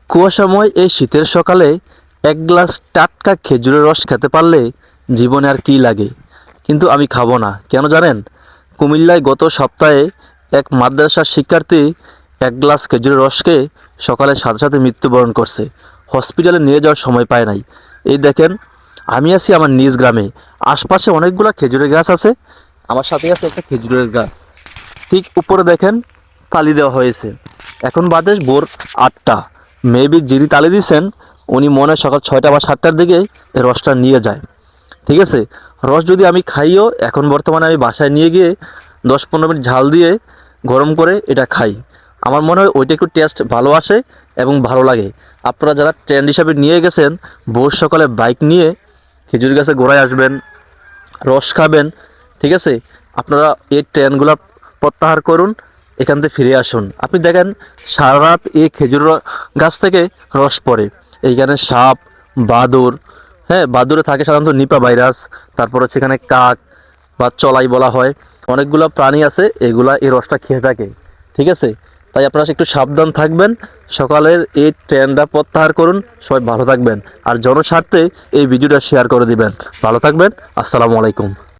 কুয়াশাময় এই শীতের সকালে এক গ্লাস টাটকা খেজুরের রস খেতে পারলে জীবনে আর কী লাগে। কিন্তু আমি খাবো না, কেন জানেন? কুমিল্লায় গত সপ্তাহে এক মাদ্রাসার শিক্ষার্থী এক গ্লাস খেজুরের রসকে সকালে সাথে সাথে মৃত্যুবরণ করছে। হসপিটালে নিয়ে যাওয়ার সময় পায় নাই। এই দেখেন, আমি আছি আমার নিজ গ্রামে, আশপাশে অনেকগুলো খেজুরের গাছ আছে, আমার সাথে আছে একটা খেজুরের গাছ। ঠিক উপরে দেখেন তালি দেওয়া হয়েছে। এখন বাজে ভোর 8টা। মেবি যিনি তালি দিচ্ছেন উনি মনে হয় সকাল 6টা বা 7টার দিকে এই রসটা নিয়ে যায়। ঠিক আছে, রস যদি আমি খাইও, এখন বর্তমানে আমি বাসায় নিয়ে গিয়ে 10-15 মিনিট ঝাল দিয়ে গরম করে এটা খাই। আমার মনে হয় ওইটা একটু টেস্ট ভালো আসে এবং ভালো লাগে। আপনারা যারা ট্রেন্ড হিসাবে নিয়ে গেছেন, ভোর সকালে বাইক নিয়ে খেজুর গাছে গোড়ায় আসবেন, রস খাবেন, ঠিক আছে, আপনারা এই ট্রেনগুলো প্রত্যাহার করুন, এখান থেকে ফিরে আসুন। আপনি দেখেন সারা রাত এই খেজুর গাছ থেকে রস পড়ে। এইখানে সাপ, বাদুড়, হ্যাঁ বাদুড়ে থাকে সাধারণত নিপা ভাইরাস, তারপর হচ্ছে এখানে কাক বা চলাই বলা হয়, অনেকগুলো প্রাণী আছে, এগুলা এই রসটা খেয়ে থাকে। ঠিক আছে, তাই আপনারা একটু সাবধান থাকবেন। সকালের এই ট্রেনটা প্রত্যাহার করুন। সবাই ভালো থাকবেন, আর জনস্বার্থে এই ভিডিওটা শেয়ার করে দিবেন। ভালো থাকবেন। আসসালামু আলাইকুম।